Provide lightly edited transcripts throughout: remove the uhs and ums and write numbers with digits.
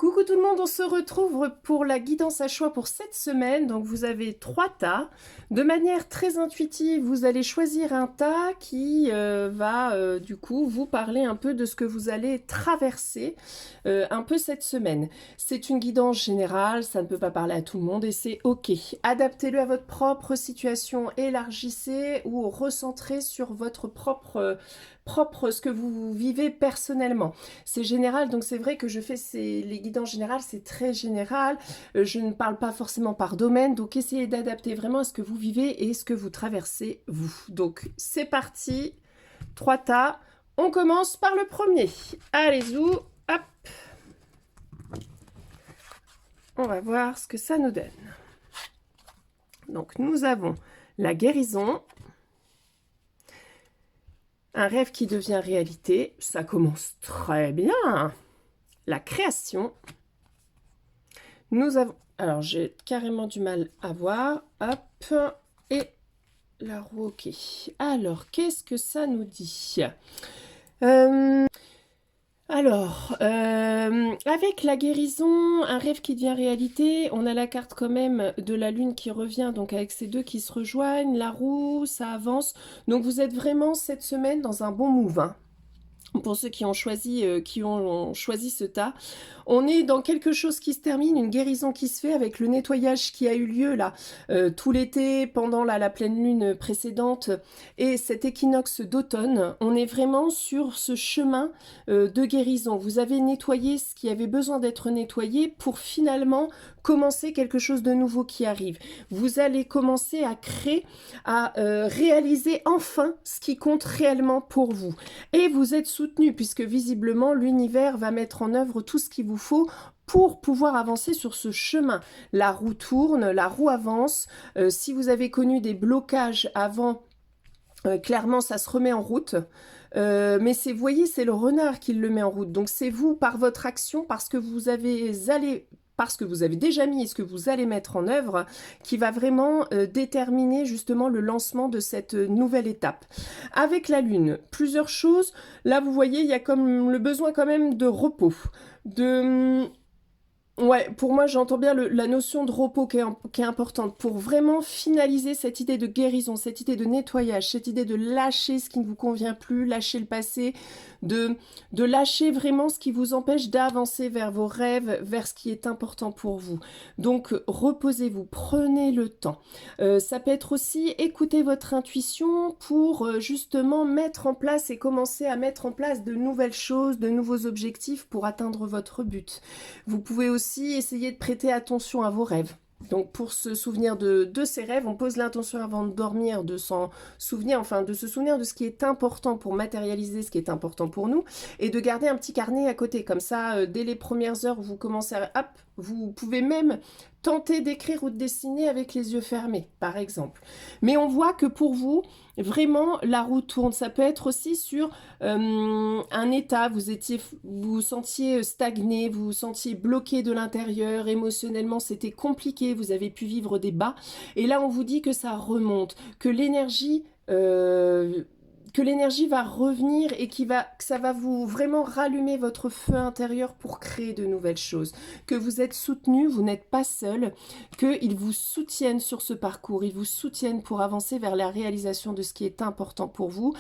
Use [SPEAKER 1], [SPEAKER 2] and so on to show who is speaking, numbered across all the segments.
[SPEAKER 1] Coucou tout le monde, on se retrouve pour la guidance à choix pour cette semaine. Donc vous avez 3 tas. De manière très intuitive, vous allez choisir un tas qui va du coup vous parler un peu de ce que vous allez traverser un peu cette semaine. C'est une guidance générale, ça ne peut pas parler à tout le monde et c'est ok. Adaptez-le à votre propre situation, élargissez ou recentrez sur votre propre ce que vous vivez personnellement. C'est général, donc c'est vrai que je fais les guidances générales, c'est très général. Je ne parle pas forcément par domaine, donc essayez d'adapter vraiment à ce que vous vivez et ce que vous traversez vous. Donc c'est parti, 3 tas. On commence par le premier. Allez, zou, hop. On va voir ce que ça nous donne. Donc nous avons la guérison. Un rêve qui devient réalité, ça commence très bien. La création. Nous avons... Alors, j'ai carrément du mal à voir. Hop. Et la roue, ok. Alors, qu'est-ce que ça nous dit avec la guérison, un rêve qui devient réalité, on a la carte quand même de la lune qui revient, donc avec ces deux qui se rejoignent, la roue, ça avance. Donc vous êtes vraiment cette semaine dans un bon move, hein. Pour ceux qui ont choisi ce tas, on est dans quelque chose qui se termine, une guérison qui se fait avec le nettoyage qui a eu lieu là tout l'été, pendant la pleine lune précédente et cet équinoxe d'automne. On est vraiment sur ce chemin de guérison. Vous avez nettoyé ce qui avait besoin d'être nettoyé pour finalement commencer quelque chose de nouveau qui arrive. Vous allez commencer à créer, à réaliser enfin ce qui compte réellement pour vous. Et vous êtes soutenu puisque visiblement l'univers va mettre en œuvre tout ce qu'il vous faut pour pouvoir avancer sur ce chemin. La roue tourne, la roue avance. Si vous avez connu des blocages avant, clairement ça se remet en route. Mais c'est, vous voyez, c'est le renard qui le met en route. Donc c'est vous, par votre action, parce que vous avez déjà mis et ce que vous allez mettre en œuvre, qui va vraiment déterminer justement le lancement de cette nouvelle étape. Avec la lune, plusieurs choses. Là, vous voyez, il y a comme le besoin quand même de repos, Ouais, pour moi, j'entends bien la notion de repos qui est importante pour vraiment finaliser cette idée de guérison, cette idée de nettoyage, cette idée de lâcher ce qui ne vous convient plus, lâcher le passé, de lâcher vraiment ce qui vous empêche d'avancer vers vos rêves, vers ce qui est important pour vous. Donc, reposez-vous, prenez le temps. Ça peut être aussi écouter votre intuition pour justement mettre en place et commencer à mettre en place de nouvelles choses, de nouveaux objectifs pour atteindre votre but. Vous pouvez aussi essayer de prêter attention à vos rêves. Donc pour se souvenir de ces rêves, on pose l'intention avant de dormir de s'en souvenir, enfin de se souvenir de ce qui est important pour matérialiser ce qui est important pour nous et de garder un petit carnet à côté. Comme ça, dès les premières heures où vous commencez à... Hop, vous pouvez même tenter d'écrire ou de dessiner avec les yeux fermés, par exemple. Mais on voit que pour vous, vraiment, la roue tourne. Ça peut être aussi sur un état, vous vous sentiez stagné, vous vous sentiez bloqué de l'intérieur, émotionnellement, c'était compliqué, vous avez pu vivre des bas. Et là, on vous dit que ça remonte, que l'énergie va revenir et que ça va vous vraiment rallumer votre feu intérieur pour créer de nouvelles choses. Que vous êtes soutenu, vous n'êtes pas seul, qu'ils vous soutiennent sur ce parcours, ils vous soutiennent pour avancer vers la réalisation de ce qui est important pour vous.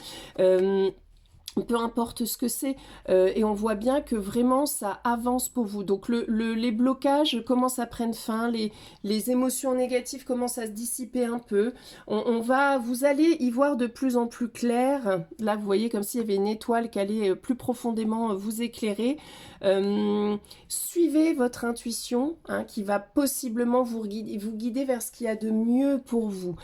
[SPEAKER 1] Peu importe ce que c'est, et on voit bien que vraiment ça avance pour vous. Donc les blocages commencent à prendre fin, les émotions négatives commencent à se dissiper un peu. Vous allez y voir de plus en plus clair. Là, vous voyez comme s'il y avait une étoile qui allait plus profondément vous éclairer. Suivez votre intuition, hein, qui va possiblement vous guider vers ce qu'il y a de mieux pour vous,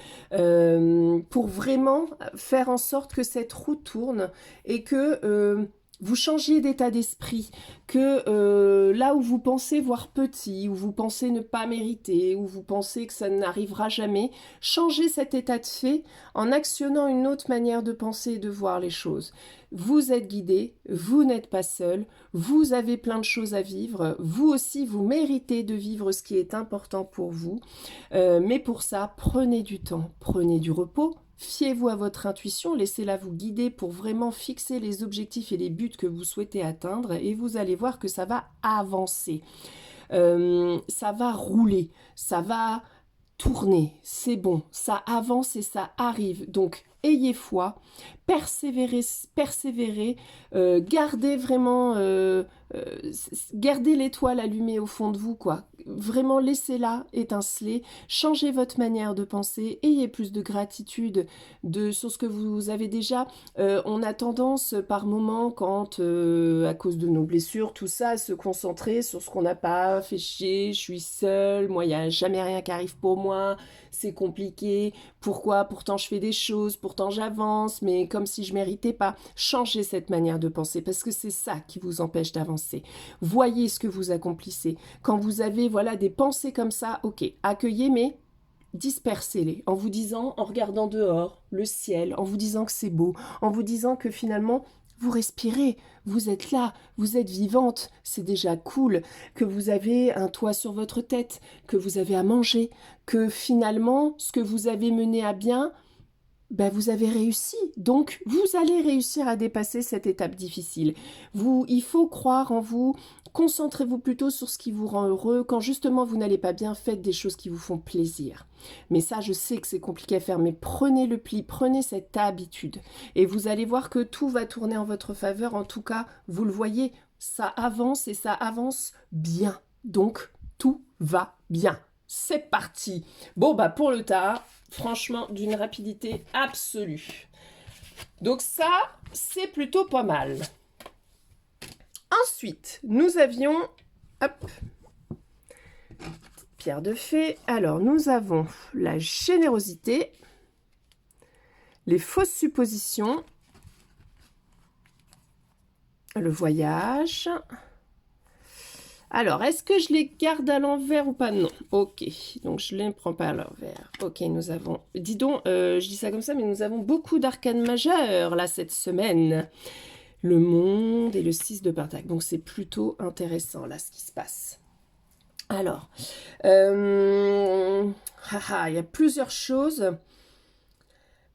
[SPEAKER 1] pour vraiment faire en sorte que cette roue tourne et que vous changiez d'état d'esprit, que là où vous pensez voir petit, où vous pensez ne pas mériter, où vous pensez que ça n'arrivera jamais, changez cet état de fait en actionnant une autre manière de penser et de voir les choses. Vous êtes guidé, vous n'êtes pas seul, vous avez plein de choses à vivre, vous aussi vous méritez de vivre ce qui est important pour vous, mais pour ça, prenez du temps, prenez du repos, Fiez-vous à votre intuition, laissez-la vous guider pour vraiment fixer les objectifs et les buts que vous souhaitez atteindre et vous allez voir que ça va avancer. Ça va rouler, ça va tourner, c'est bon, ça avance et ça arrive. Donc, ayez foi, persévérez, persévérez, gardez vraiment, gardez l'étoile allumée au fond de vous, quoi. Vraiment, laissez-la étinceler, changez votre manière de penser, ayez plus de gratitude sur ce que vous avez déjà. On a tendance par moment, quand, à cause de nos blessures, tout ça, à se concentrer sur ce qu'on n'a pas, fait chier, je suis seule, moi, il n'y a jamais rien qui arrive pour moi, c'est compliqué, pourquoi? Pourtant, je fais des choses, pourtant, j'avance, mais comme si je méritais pas. Changez cette manière de penser, parce que c'est ça qui vous empêche d'avancer. Voyez ce que vous accomplissez. Quand vous avez, voilà, des pensées comme ça, ok, accueillez, mais dispersez-les en vous disant, en regardant dehors, le ciel, en vous disant que c'est beau, en vous disant que finalement, vous respirez, vous êtes là, vous êtes vivante, c'est déjà cool, que vous avez un toit sur votre tête, que vous avez à manger, que finalement, ce que vous avez mené à bien, ben vous avez réussi. Donc, vous allez réussir à dépasser cette étape difficile. Il faut croire en vous. Concentrez-vous plutôt sur ce qui vous rend heureux. Quand justement vous n'allez pas bien, faites des choses qui vous font plaisir. Mais ça, je sais que c'est compliqué à faire, mais prenez le pli, prenez cette habitude. Et vous allez voir que tout va tourner en votre faveur. En tout cas, vous le voyez, ça avance et ça avance bien. Donc, tout va bien. C'est parti. Bon, bah pour le tas, franchement, d'une rapidité absolue. Donc ça, c'est plutôt pas mal. Ensuite, nous avions... Hop, pierre de fée. Alors, nous avons la générosité, les fausses suppositions, le voyage... Alors, est-ce que je les garde à l'envers ou pas? Non. Ok, donc je ne les prends pas à l'envers. Ok, nous avons... Dis donc, je dis ça comme ça, mais nous avons beaucoup d'arcanes majeures, là, cette semaine. Le monde et le 6 de pentacle. Donc, c'est plutôt intéressant, là, ce qui se passe. Alors, il y a plusieurs choses...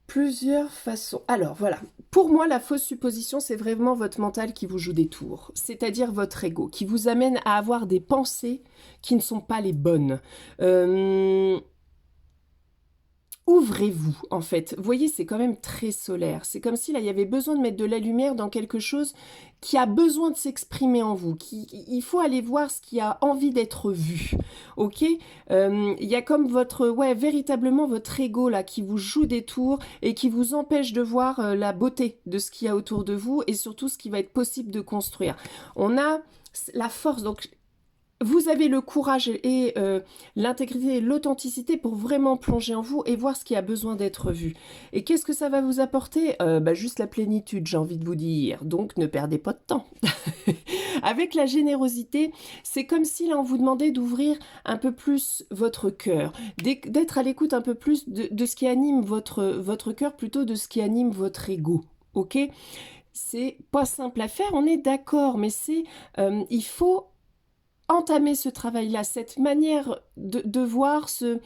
[SPEAKER 1] Plusieurs façons. Alors voilà, pour moi la fausse supposition c'est vraiment votre mental qui vous joue des tours, c'est-à-dire votre ego, qui vous amène à avoir des pensées qui ne sont pas les bonnes. Ouvrez-vous en fait, vous voyez c'est quand même très solaire, c'est comme si là il y avait besoin de mettre de la lumière dans quelque chose qui a besoin de s'exprimer en vous, il faut aller voir ce qui a envie d'être vu, ok. Il y a comme véritablement votre ego là qui vous joue des tours et qui vous empêche de voir la beauté de ce qu'il y a autour de vous et surtout ce qui va être possible de construire. On a la force, donc vous avez le courage et l'intégrité et l'authenticité pour vraiment plonger en vous et voir ce qui a besoin d'être vu. Et qu'est-ce que ça va vous apporter? Juste la plénitude, j'ai envie de vous dire. Donc, ne perdez pas de temps. Avec la générosité, c'est comme si là, on vous demandait d'ouvrir un peu plus votre cœur, d'être à l'écoute un peu plus de ce qui anime votre cœur plutôt de ce qui anime votre ego. Ok? C'est pas simple à faire, on est d'accord, mais il faut entamer ce travail-là, cette manière de voir ce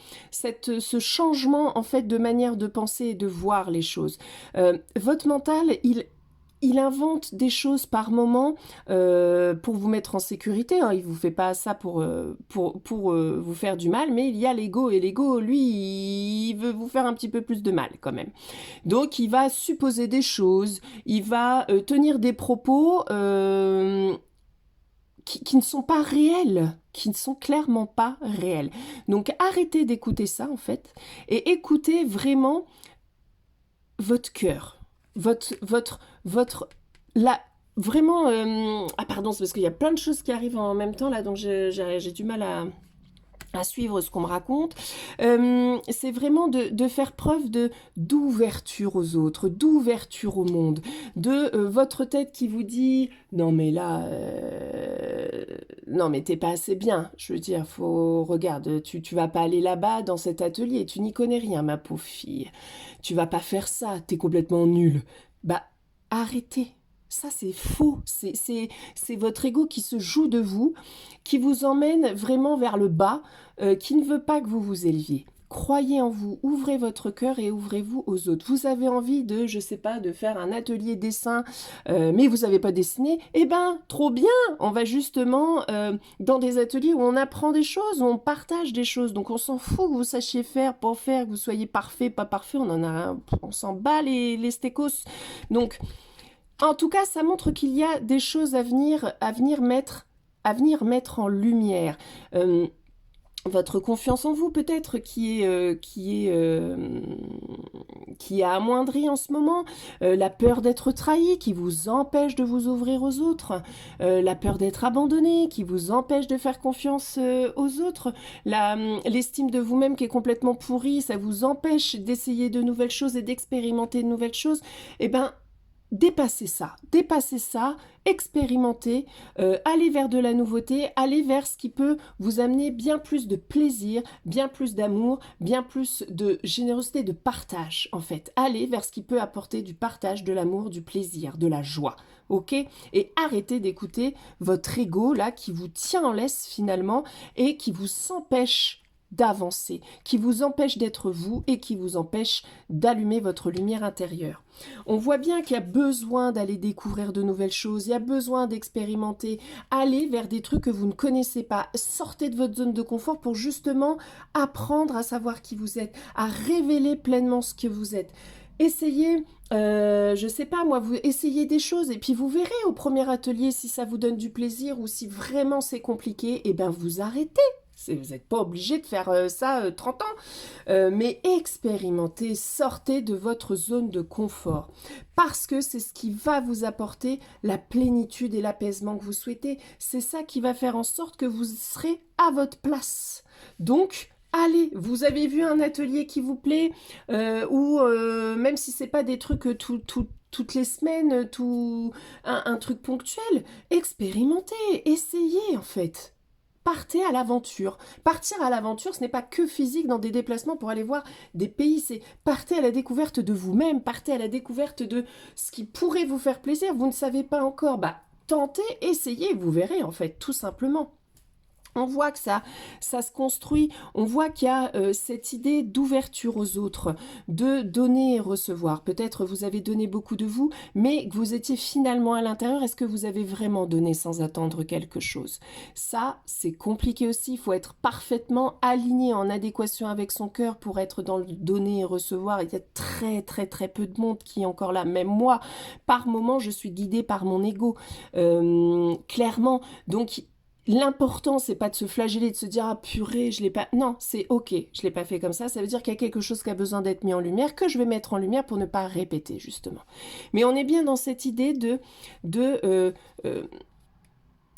[SPEAKER 1] changement en fait de manière de penser et de voir les choses. Votre mental, il invente des choses par moment pour vous mettre en sécurité. Hein. Il ne vous fait pas ça pour vous faire du mal, mais il y a l'ego. Et l'ego, lui, il veut vous faire un petit peu plus de mal quand même. Donc, il va supposer des choses, il va tenir des propos... qui ne sont pas réels, qui ne sont clairement pas réels. Donc arrêtez d'écouter ça en fait, et écoutez vraiment votre cœur, vraiment, pardon, c'est parce qu'il y a plein de choses qui arrivent en même temps là, donc j'ai du mal à suivre ce qu'on me raconte. C'est vraiment de faire preuve d'ouverture aux autres, d'ouverture au monde, de votre tête qui vous dit non mais là non mais t'es pas assez bien, je veux dire, regarde, tu vas pas aller là-bas dans cet atelier, tu n'y connais rien ma pauvre fille, tu vas pas faire ça, t'es complètement nulle. Bah arrêtez. Ça, c'est faux. C'est votre ego qui se joue de vous, qui vous emmène vraiment vers le bas, qui ne veut pas que vous vous éleviez. Croyez en vous, ouvrez votre cœur et ouvrez-vous aux autres. Vous avez envie de, je sais pas, de faire un atelier dessin, mais vous savez pas dessiner, eh ben, trop bien. On va justement dans des ateliers où on apprend des choses, où on partage des choses. Donc on s'en fout que vous sachiez faire, pas faire, que vous soyez parfait, pas parfait. On en a, on s'en bat les stécos. Donc, en tout cas, ça montre qu'il y a des choses à venir mettre en lumière. Votre confiance en vous peut-être qui est amoindrie en ce moment, la peur d'être trahi qui vous empêche de vous ouvrir aux autres, la peur d'être abandonné qui vous empêche de faire confiance aux autres, l'estime de vous-même qui est complètement pourrie, ça vous empêche d'essayer de nouvelles choses et d'expérimenter de nouvelles choses. Eh ben, dépassez ça, expérimentez, allez vers de la nouveauté, allez vers ce qui peut vous amener bien plus de plaisir, bien plus d'amour, bien plus de générosité, de partage en fait. Allez vers ce qui peut apporter du partage, de l'amour, du plaisir, de la joie, ok? Et arrêtez d'écouter votre ego là qui vous tient en laisse finalement et qui vous empêche d'avancer, qui vous empêche d'être vous et qui vous empêche d'allumer votre lumière intérieure. On voit bien qu'il y a besoin d'aller découvrir de nouvelles choses, il y a besoin d'expérimenter, aller vers des trucs que vous ne connaissez pas, sortez de votre zone de confort pour justement apprendre à savoir qui vous êtes, à révéler pleinement ce que vous êtes. Essayez, je sais pas moi, vous essayez des choses et puis vous verrez au premier atelier si ça vous donne du plaisir ou si vraiment c'est compliqué, et ben vous arrêtez. Vous n'êtes pas obligé de faire ça 30 ans, mais expérimentez, sortez de votre zone de confort, parce que c'est ce qui va vous apporter la plénitude et l'apaisement que vous souhaitez. C'est ça qui va faire en sorte que vous serez à votre place. Donc, allez, vous avez vu un atelier qui vous plaît, ou même si c'est pas des trucs toutes les semaines, un truc ponctuel, expérimentez, essayez en fait. Partez à l'aventure. Partir à l'aventure, ce n'est pas que physique dans des déplacements pour aller voir des pays, c'est partez à la découverte de vous-même, partez à la découverte de ce qui pourrait vous faire plaisir. Vous ne savez pas encore, bah tentez, essayez, vous verrez en fait, tout simplement. On voit que ça se construit, on voit qu'il y a cette idée d'ouverture aux autres, de donner et recevoir. Peut-être vous avez donné beaucoup de vous, mais que vous étiez finalement à l'intérieur, est-ce que vous avez vraiment donné sans attendre quelque chose? Ça, c'est compliqué aussi, il faut être parfaitement aligné, en adéquation avec son cœur pour être dans le donner et recevoir. Il y a très très très peu de monde qui est encore là, même moi, par moment, je suis guidée par mon ego, clairement, donc l'important, c'est pas de se flageller, de se dire ah purée, je l'ai pas. Non, c'est ok, je l'ai pas fait comme ça. Ça veut dire qu'il y a quelque chose qui a besoin d'être mis en lumière, que je vais mettre en lumière pour ne pas répéter justement. Mais on est bien dans cette idée de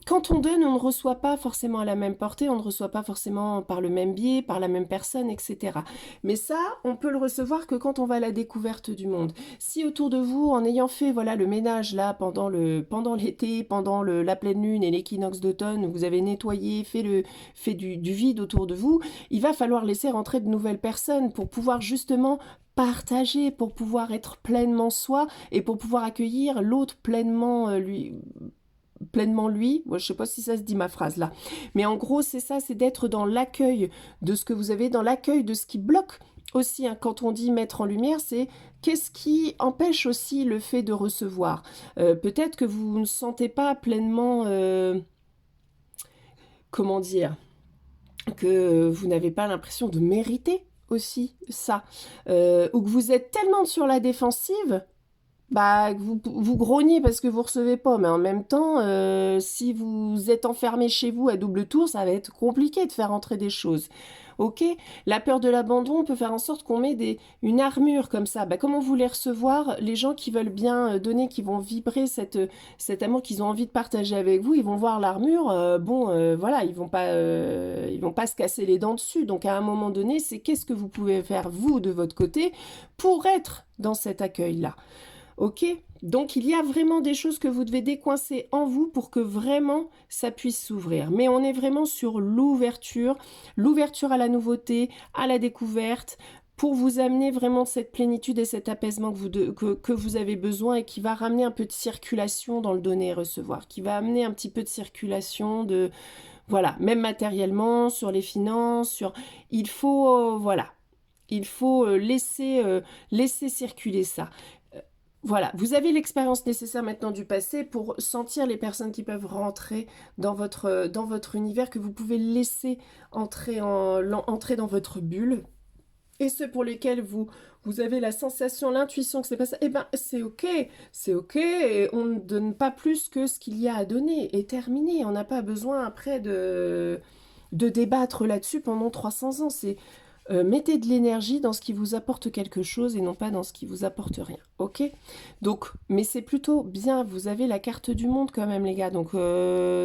[SPEAKER 1] quand on donne, on ne reçoit pas forcément à la même portée, on ne reçoit pas forcément par le même biais, par la même personne, etc. Mais ça, on peut le recevoir que quand on va à la découverte du monde. Si autour de vous, en ayant fait voilà le ménage là pendant l'été, pendant la pleine lune et l'équinoxe d'automne, vous avez nettoyé, fait du vide autour de vous, il va falloir laisser rentrer de nouvelles personnes pour pouvoir justement partager, pour pouvoir être pleinement soi et pour pouvoir accueillir l'autre pleinement lui, moi, je sais pas si ça se dit ma phrase là, mais en gros c'est ça, c'est d'être dans l'accueil de ce que vous avez, dans l'accueil de ce qui bloque aussi, hein. Quand on dit mettre en lumière, c'est qu'est-ce qui empêche aussi le fait de recevoir. Peut-être que vous ne sentez pas pleinement, comment dire, que vous n'avez pas l'impression de mériter aussi ça, ou que vous êtes tellement sur la défensive, bah, vous grognez parce que vous recevez pas, mais en même temps, si vous êtes enfermé chez vous à double tour, ça va être compliqué de faire entrer des choses. Ok? La peur de l'abandon peut faire en sorte qu'on met une armure comme ça. Bah, comment vous les recevoir? Les gens qui veulent bien donner, qui vont vibrer cet amour qu'ils ont envie de partager avec vous, ils vont voir l'armure. Voilà, ils vont pas se casser les dents dessus. Donc à un moment donné, c'est qu'est-ce que vous pouvez faire vous de votre côté pour être dans cet accueil-là. Ok? Donc il y a vraiment des choses que vous devez décoincer en vous pour que vraiment ça puisse s'ouvrir. Mais on est vraiment sur l'ouverture à la nouveauté, à la découverte, pour vous amener vraiment cette plénitude et cet apaisement que vous avez besoin et qui va ramener un peu de circulation dans le donner et recevoir, qui va amener un petit peu de circulation voilà, même matériellement, sur les finances, il faut, voilà. Il faut laisser circuler ça. Voilà, vous avez l'expérience nécessaire maintenant du passé pour sentir les personnes qui peuvent rentrer dans votre univers, que vous pouvez laisser entrer dans votre bulle. Et ceux pour lesquels vous avez la sensation, l'intuition que c'est pas ça, eh ben c'est ok, et on ne donne pas plus que ce qu'il y a à donner, et terminé. On n'a pas besoin après de débattre là-dessus pendant 300 ans. Mettez de l'énergie dans ce qui vous apporte quelque chose et non pas dans ce qui vous apporte rien, ok? Donc, mais c'est plutôt bien, vous avez la carte du monde quand même les gars, donc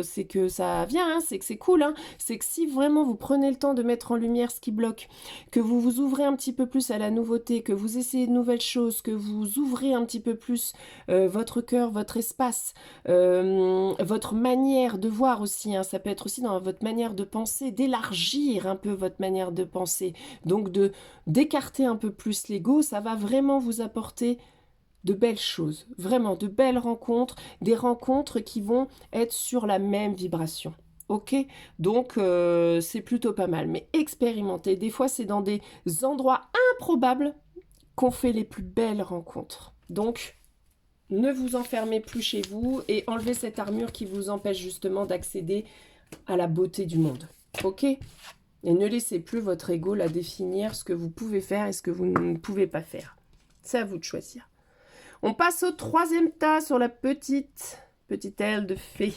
[SPEAKER 1] c'est que ça vient, hein, c'est que c'est cool, hein, c'est que si vraiment vous prenez le temps de mettre en lumière ce qui bloque, que vous vous ouvrez un petit peu plus à la nouveauté, que vous essayez de nouvelles choses, que vous ouvrez un petit peu plus votre cœur, votre espace, votre manière de voir aussi, hein, ça peut être aussi dans votre manière de penser, d'élargir un peu votre manière de penser. Donc d'écarter un peu plus l'ego, ça va vraiment vous apporter de belles choses, vraiment de belles rencontres, des rencontres qui vont être sur la même vibration. Ok? Donc c'est plutôt pas mal, mais expérimentez. Des fois c'est dans des endroits improbables qu'on fait les plus belles rencontres. Donc ne vous enfermez plus chez vous et enlevez cette armure qui vous empêche justement d'accéder à la beauté du monde. Ok? Et ne laissez plus votre ego la définir ce que vous pouvez faire et ce que vous ne pouvez pas faire. C'est à vous de choisir. On passe au troisième tas sur la petite aile de fée.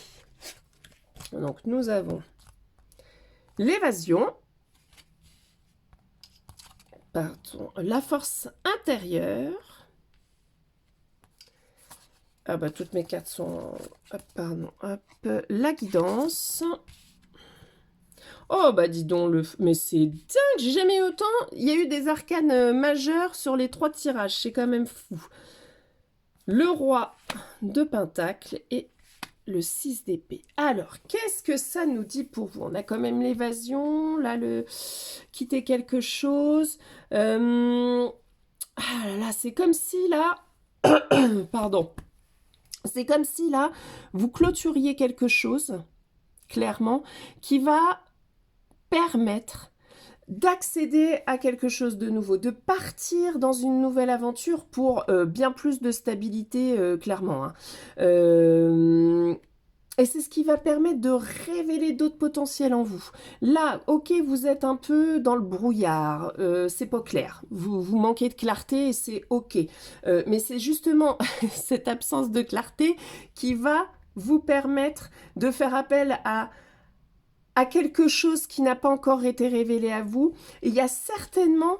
[SPEAKER 1] Donc nous avons l'évasion, pardon, la force intérieure. Ah bah toutes mes cartes sont, hop, pardon, hop, la guidance. Oh bah dis donc, mais c'est dingue, j'ai jamais eu autant. Il y a eu des arcanes majeurs sur les 3 tirages, c'est quand même fou. Le roi de pentacle et le 6 d'épée. Alors, qu'est-ce que ça nous dit pour vous? On a quand même l'évasion, là, le quitter quelque chose. Ah là là, c'est comme si là... Pardon. C'est comme si là, vous clôturiez quelque chose, clairement, qui va permettre d'accéder à quelque chose de nouveau, de partir dans une nouvelle aventure pour bien plus de stabilité, clairement. Hein. Et c'est ce qui va permettre de révéler d'autres potentiels en vous. Là, ok, vous êtes un peu dans le brouillard, c'est pas clair, vous manquez de clarté et c'est ok. Mais c'est justement cette absence de clarté qui va vous permettre de faire appel à quelque chose qui n'a pas encore été révélé à vous. Et il y a certainement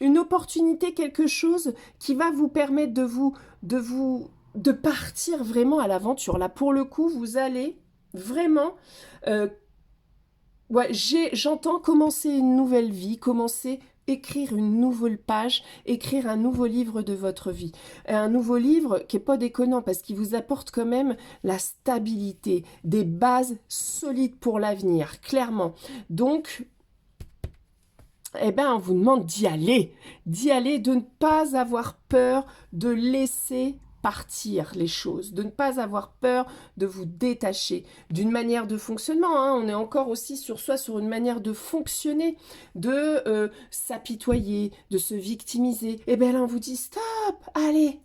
[SPEAKER 1] une opportunité, quelque chose qui va vous permettre de partir vraiment à l'aventure. Là, pour le coup, vous allez vraiment... ouais, j'entends commencer une nouvelle vie, écrire une nouvelle page, écrire un nouveau livre de votre vie. Un nouveau livre qui n'est pas déconnant parce qu'il vous apporte quand même la stabilité, des bases solides pour l'avenir, clairement. Donc, eh ben, on vous demande d'y aller, de ne pas avoir peur de laisser partir les choses, de ne pas avoir peur de vous détacher d'une manière de fonctionnement. Hein. On est encore aussi sur une manière de fonctionner, de s'apitoyer, de se victimiser. Et bien là, on vous dit stop, allez,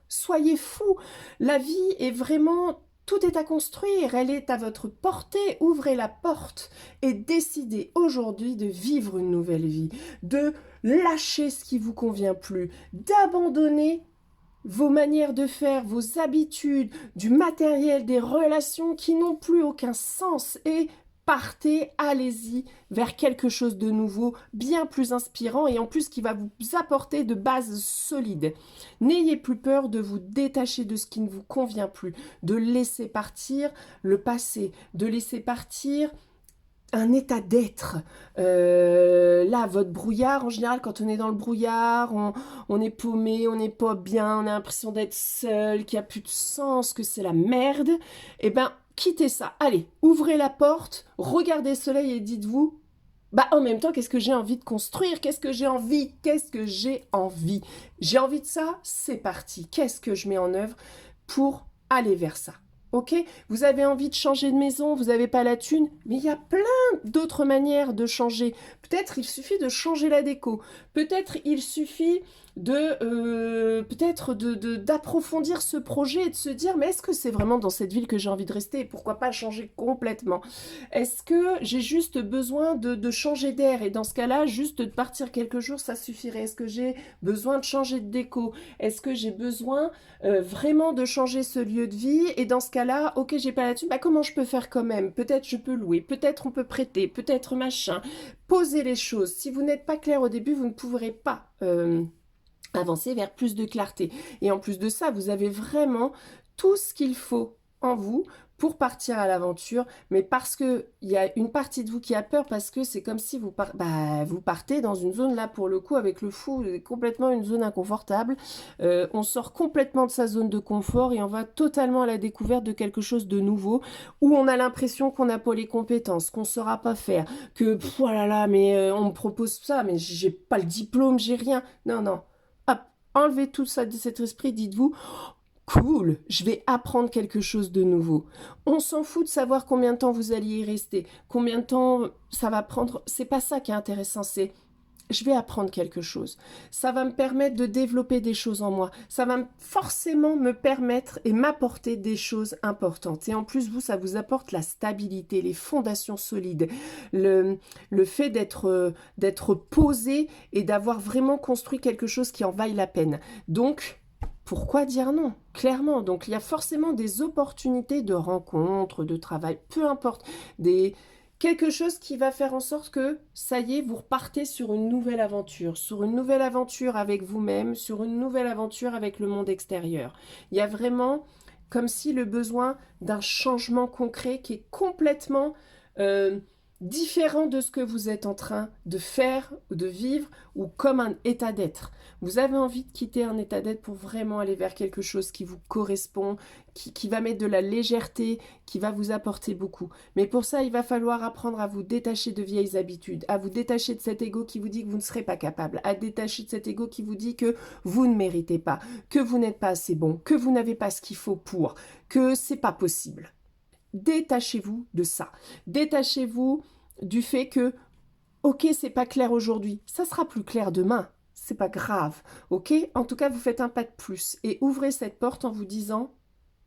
[SPEAKER 1] soyez fous. La vie est vraiment... Tout est à construire, elle est à votre portée. Ouvrez la porte et décidez aujourd'hui de vivre une nouvelle vie, de lâcher ce qui ne vous convient plus, d'abandonner vos manières de faire, vos habitudes, du matériel, des relations qui n'ont plus aucun sens et partez, allez-y vers quelque chose de nouveau, bien plus inspirant et en plus qui va vous apporter de bases solides. N'ayez plus peur de vous détacher de ce qui ne vous convient plus, de laisser partir le passé, de laisser partir un état d'être. Là, votre brouillard, en général, quand on est dans le brouillard, on est paumé, on n'est pas bien, on a l'impression d'être seul, qu'il n'y a plus de sens, que c'est la merde. Eh bien, quittez ça. Allez, ouvrez la porte, regardez le soleil et dites-vous, bah en même temps, qu'est-ce que j'ai envie de construire? Qu'est-ce que j'ai envie? J'ai envie de ça? C'est parti. Qu'est-ce que je mets en œuvre pour aller vers ça? Ok, vous avez envie de changer de maison, vous n'avez pas la thune, mais il y a plein d'autres manières de changer. Peut-être il suffit de changer la déco. Peut-être il suffit d'approfondir ce projet et de se dire mais est-ce que c'est vraiment dans cette ville que j'ai envie de rester et pourquoi pas changer complètement? Est-ce que j'ai juste besoin de changer d'air et dans ce cas-là, juste de partir quelques jours, ça suffirait? Est-ce que j'ai besoin de changer de déco? Est-ce que j'ai besoin vraiment de changer ce lieu de vie et dans ce cas-là, ok, j'ai pas là-dessus, bah comment je peux faire quand même? Peut-être je peux louer, peut-être on peut prêter, peut-être machin. Posez les choses. Si vous n'êtes pas clair au début, vous ne pourrez pas avancer vers plus de clarté. Et en plus de ça, vous avez vraiment tout ce qu'il faut en vous pour partir à l'aventure, mais parce que il y a une partie de vous qui a peur, parce que c'est comme si vous partez dans une zone là pour le coup avec le fou, complètement une zone inconfortable. On sort complètement de sa zone de confort et on va totalement à la découverte de quelque chose de nouveau où on a l'impression qu'on n'a pas les compétences, qu'on ne saura pas faire, que oh là là, mais on me propose ça, mais j'ai pas le diplôme, j'ai rien. Non, non. Hop, enlevez tout ça de cet esprit, dites-vous cool, je vais apprendre quelque chose de nouveau. On s'en fout de savoir combien de temps vous alliez y rester, combien de temps ça va prendre. C'est pas ça qui est intéressant, c'est je vais apprendre quelque chose. Ça va me permettre de développer des choses en moi. Ça va forcément me permettre et m'apporter des choses importantes. Et en plus, vous, ça vous apporte la stabilité, les fondations solides, le fait d'être posé et d'avoir vraiment construit quelque chose qui en vaille la peine. Donc, pourquoi dire non? Clairement. Donc, il y a forcément des opportunités de rencontres, de travail, peu importe, quelque chose qui va faire en sorte que, ça y est, vous repartez sur une nouvelle aventure avec vous-même, sur une nouvelle aventure avec le monde extérieur. Il y a vraiment comme si le besoin d'un changement concret qui est complètement différent de ce que vous êtes en train de faire, de vivre, ou comme un état d'être. Vous avez envie de quitter un état d'être pour vraiment aller vers quelque chose qui vous correspond, qui va mettre de la légèreté, qui va vous apporter beaucoup. Mais pour ça, il va falloir apprendre à vous détacher de vieilles habitudes, à vous détacher de cet ego qui vous dit que vous ne serez pas capable, à détacher de cet ego qui vous dit que vous ne méritez pas, que vous n'êtes pas assez bon, que vous n'avez pas ce qu'il faut pour, que c'est pas possible. Détachez-vous de ça. Détachez-vous du fait que, ok, c'est pas clair aujourd'hui, ça sera plus clair demain. C'est pas grave, ok? En tout cas, vous faites un pas de plus et ouvrez cette porte en vous disant,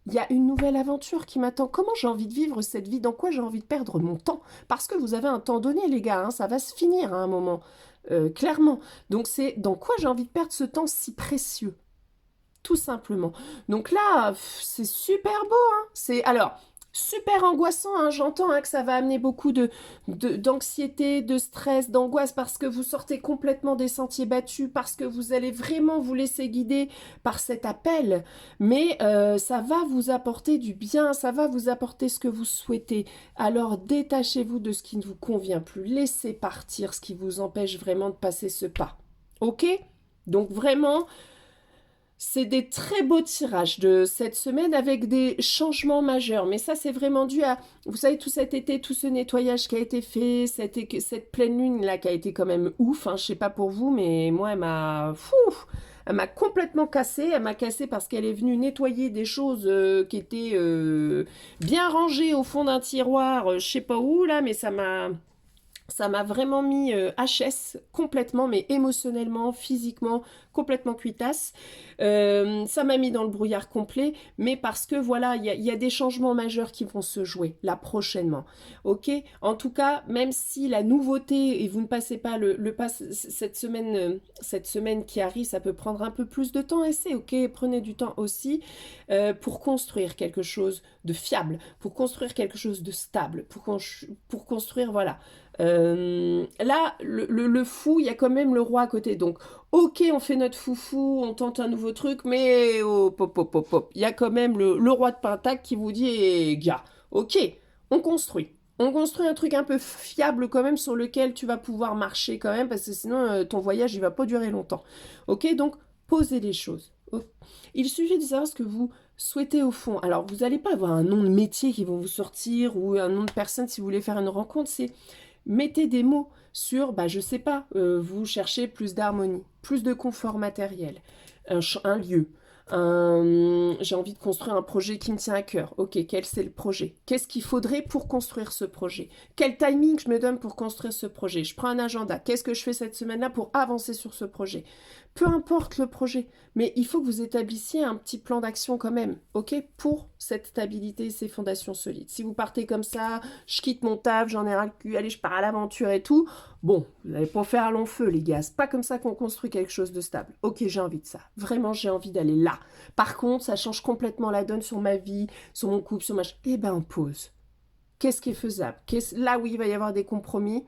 [SPEAKER 1] il y a une nouvelle aventure qui m'attend. Comment j'ai envie de vivre cette vie? Dans quoi j'ai envie de perdre mon temps? Parce que vous avez un temps donné, les gars, hein, ça va se finir à un moment, clairement. Donc c'est dans quoi j'ai envie de perdre ce temps si précieux? Tout simplement. Donc là, c'est super beau, hein. C'est alors super angoissant, hein. J'entends hein, que ça va amener beaucoup d'anxiété, de stress, d'angoisse parce que vous sortez complètement des sentiers battus, parce que vous allez vraiment vous laisser guider par cet appel. Mais ça va vous apporter du bien, ça va vous apporter ce que vous souhaitez. Alors détachez-vous de ce qui ne vous convient plus. Laissez partir ce qui vous empêche vraiment de passer ce pas. Ok? Donc vraiment... C'est des très beaux tirages de cette semaine avec des changements majeurs. Mais ça, c'est vraiment dû à, vous savez, tout cet été, tout ce nettoyage qui a été fait, cette pleine lune-là qui a été quand même ouf. Hein, je sais pas pour vous, mais moi, elle m'a complètement cassée. Elle m'a cassée parce qu'elle est venue nettoyer des choses qui étaient bien rangées au fond d'un tiroir, je sais pas où, là, mais ça m'a vraiment mis HS complètement, mais émotionnellement, physiquement, complètement cuitasse. Ça m'a mis dans le brouillard complet, mais parce que voilà, il y a des changements majeurs qui vont se jouer là prochainement. Ok? En tout cas, même si la nouveauté, et vous ne passez pas le pass cette semaine qui arrive, ça peut prendre un peu plus de temps, et c'est ok, prenez du temps aussi pour construire quelque chose de fiable, pour construire quelque chose de stable, pour construire, voilà. Là, le fou, il y a quand même le roi à côté. Donc, ok, on fait notre foufou, on tente un nouveau truc, mais hop, hop, hop, hop, hop. Il y a quand même le roi de Pentacle qui vous dit, eh, gars, ok, on construit. On construit un truc un peu fiable quand même sur lequel tu vas pouvoir marcher quand même, parce que sinon, ton voyage, il va pas durer longtemps. Ok, donc, posez les choses. Il suffit de savoir ce que vous souhaitez au fond. Alors, vous n'allez pas avoir un nom de métier qui vont vous sortir ou un nom de personne si vous voulez faire une rencontre, c'est... Mettez des mots sur, bah, je sais pas, vous cherchez plus d'harmonie, plus de confort matériel, un lieu, J'ai envie de construire un projet qui me tient à cœur. Ok, quel c'est le projet? Qu'est-ce qu'il faudrait pour construire ce projet? Quel timing je me donne pour construire ce projet? Je prends un agenda. Qu'est-ce que je fais cette semaine-là pour avancer sur ce projet? Peu importe le projet, mais il faut que vous établissiez un petit plan d'action quand même, ok, pour cette stabilité et ces fondations solides. Si vous partez comme ça, je quitte mon taf, j'en ai ras le cul, allez, je pars à l'aventure et tout, bon, vous n'allez pas faire long feu, les gars. C'est pas comme ça qu'on construit quelque chose de stable. Ok, j'ai envie de ça. Vraiment, j'ai envie d'aller là. Par contre, ça change complètement la donne sur ma vie, sur mon couple, sur ma... Eh ben, on pose. Qu'est-ce qui est faisable? Là où il va y avoir des compromis.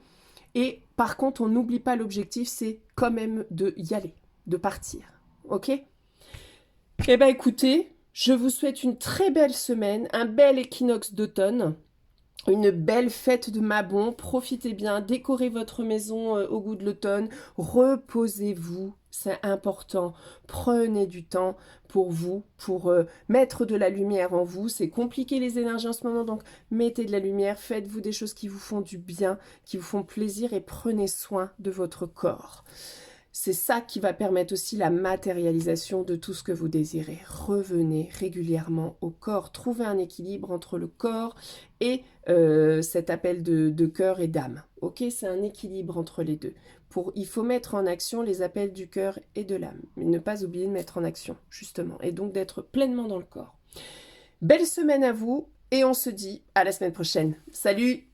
[SPEAKER 1] Et par contre, on n'oublie pas l'objectif, c'est quand même de y aller, de partir. Ok? Eh ben, écoutez, je vous souhaite une très belle semaine, un bel équinoxe d'automne. Une belle fête de Mabon, profitez bien, décorez votre maison au goût de l'automne, reposez-vous, c'est important, prenez du temps pour vous, pour mettre de la lumière en vous, c'est compliqué les énergies en ce moment, donc mettez de la lumière, faites-vous des choses qui vous font du bien, qui vous font plaisir et prenez soin de votre corps. C'est ça qui va permettre aussi la matérialisation de tout ce que vous désirez. Revenez régulièrement au corps, trouvez un équilibre entre le corps et cet appel de cœur et d'âme. Ok, c'est un équilibre entre les deux. Il faut mettre en action les appels du cœur et de l'âme, mais ne pas oublier de mettre en action, justement, et donc d'être pleinement dans le corps. Belle semaine à vous, et on se dit à la semaine prochaine. Salut!